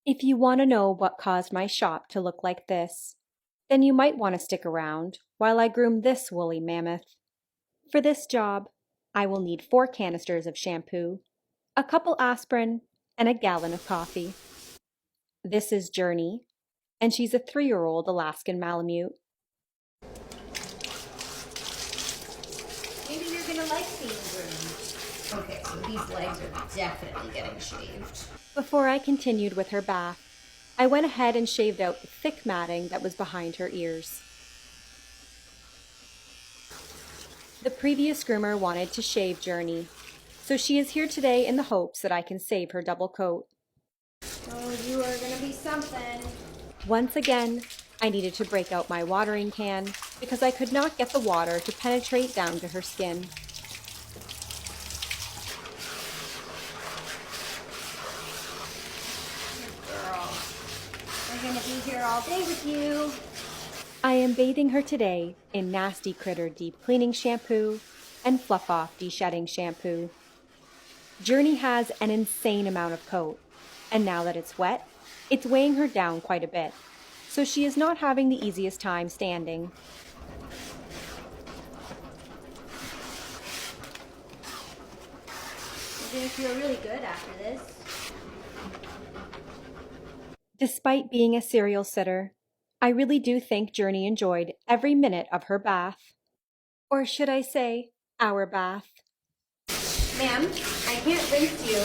If you want to know what caused my shop to look like this, then you might want to stick around while I groom this woolly mammoth. For this job, I will need 4 canisters of shampoo, a couple aspirin, and a gallon of coffee. This is Journey, and she's a 3-year-old Alaskan Malamute. Maybe you're gonna like being groomed. Okay, so these legs are definitely getting shaved. Before I continued with her bath, I went ahead and shaved out the thick matting that was behind her ears. The previous groomer wanted to shave Journey, so she is here today in the hopes that I can save her double coat. Oh, you are gonna be something. Once again, I needed to break out my watering can because I could not get the water to penetrate down to her skin. Good girl. We're gonna be here all day with you. I am bathing her today in Nasty Critter Deep Cleaning Shampoo and Fluff Off De-Shedding Shampoo. Journey has an insane amount of coat, and now that it's wet, it's weighing her down quite a bit, so she is not having the easiest time standing. You're gonna feel really good after this. Despite being a serial sitter, I really do think Journey enjoyed every minute of her bath. Or should I say, our bath. Ma'am, I can't rinse you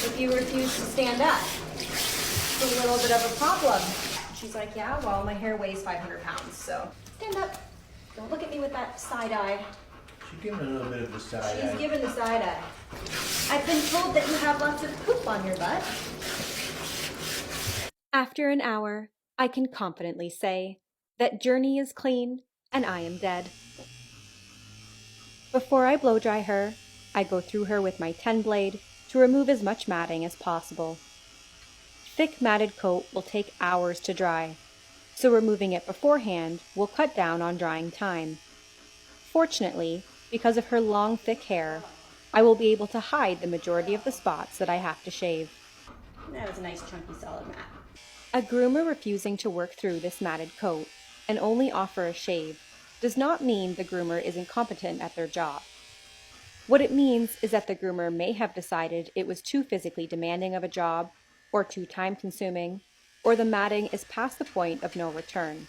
if you refuse to stand up. It's a little bit of a problem. She's like, yeah, well, my hair weighs 500 pounds, so stand up. Don't look at me with that side eye. She's giving a little bit of the side eye. She's giving the side eye. I've been told that you have lots of poop on your butt. After an hour, I can confidently say that Journey is clean and I am dead. Before I blow dry her, I go through her with my 10 blade to remove as much matting as possible. Thick matted coat will take hours to dry, so removing it beforehand will cut down on drying time. Fortunately, because of her long thick hair, I will be able to hide the majority of the spots that I have to shave. That was a nice chunky solid mat. A groomer refusing to work through this matted coat and only offer a shave does not mean the groomer is incompetent at their job. What it means is that the groomer may have decided it was too physically demanding of a job, or too time-consuming, or the matting is past the point of no return.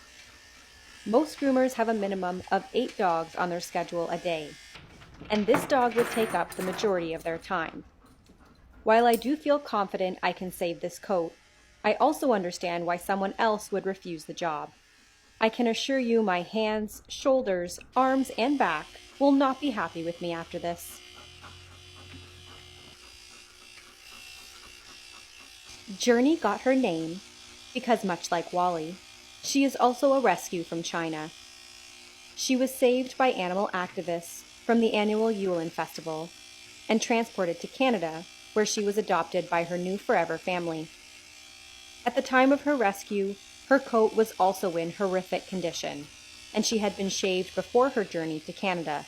Most groomers have a minimum of 8 dogs on their schedule a day, and this dog would take up the majority of their time. While I do feel confident I can save this coat, I also understand why someone else would refuse the job. I can assure you my hands, shoulders, arms, and back will not be happy with me after this. Journey got her name because, much like Wally, she is also a rescue from China. She was saved by animal activists from the annual Yulin Festival and transported to Canada, where she was adopted by her new forever family. At the time of her rescue, her coat was also in horrific condition, and she had been shaved before her journey to Canada.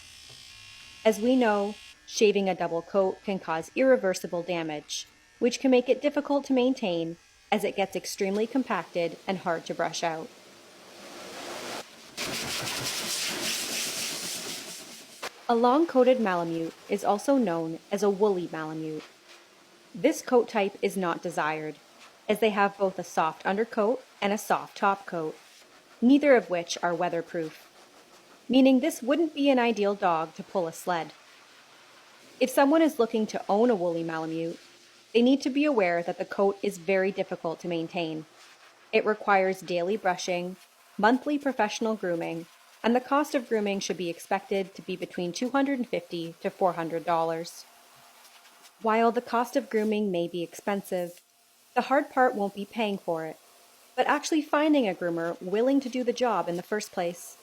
As we know, shaving a double coat can cause irreversible damage, which can make it difficult to maintain as it gets extremely compacted and hard to brush out. A long-coated Malamute is also known as a woolly Malamute. This coat type is not desired, as they have both a soft undercoat and a soft top coat, neither of which are weatherproof, meaning this wouldn't be an ideal dog to pull a sled. If someone is looking to own a woolly Malamute, they need to be aware that the coat is very difficult to maintain. It requires daily brushing, monthly professional grooming, and the cost of grooming should be expected to be between $250 to $400. While the cost of grooming may be expensive, the hard part won't be paying for it, but actually finding a groomer willing to do the job in the first place.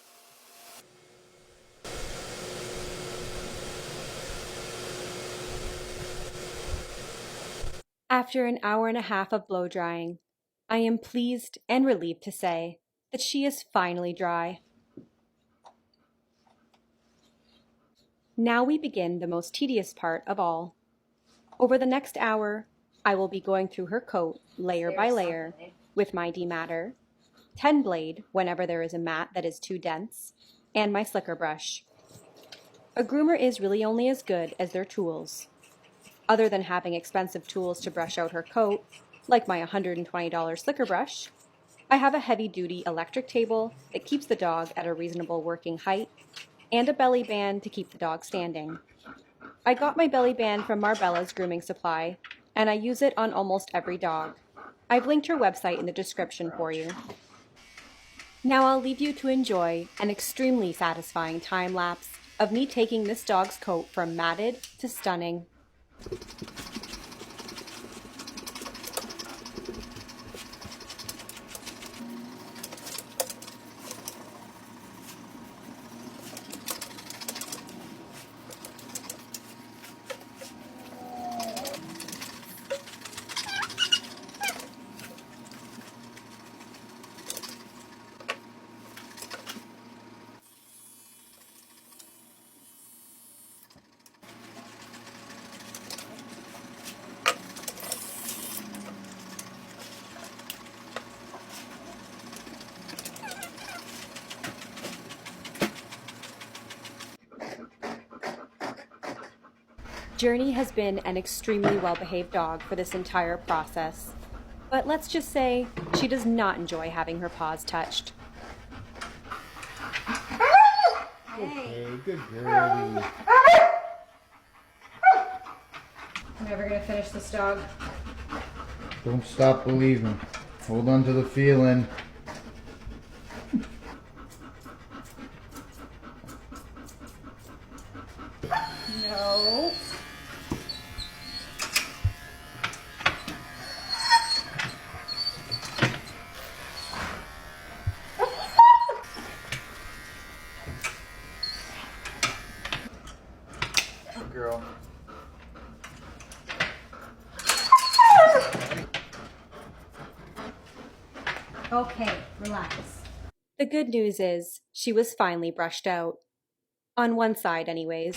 After an hour and a half of blow drying, I am pleased and relieved to say that she is finally dry. Now we begin the most tedious part of all. Over the next hour, I will be going through her coat layer by layer with my dematter, 10 blade whenever there is a mat that is too dense, and my slicker brush. A groomer is really only as good as their tools. Other than having expensive tools to brush out her coat, like my $120 slicker brush, I have a heavy-duty electric table that keeps the dog at a reasonable working height, and a belly band to keep the dog standing. I got my belly band from Marbella's grooming supply, and I use it on almost every dog. I've linked her website in the description for you. Now I'll leave you to enjoy an extremely satisfying time lapse of me taking this dog's coat from matted to stunning. Journey has been an extremely well-behaved dog for this entire process, but let's just say she does not enjoy having her paws touched. Okay, good girlie. I'm never gonna finish this dog. Don't stop believing. Hold on to the feeling. No. Good girl. Okay, relax. The good news is she was finally brushed out. On one side, anyways.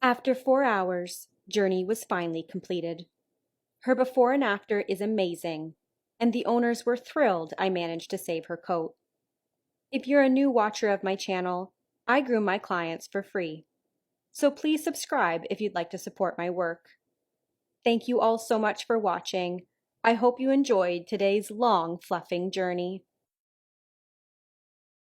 After 4 hours, Journey was finally completed. Her before and after is amazing, and the owners were thrilled I managed to save her coat. If you're a new watcher of my channel, I groom my clients for free. So please subscribe if you'd like to support my work. Thank you all so much for watching. I hope you enjoyed today's long fluffing journey.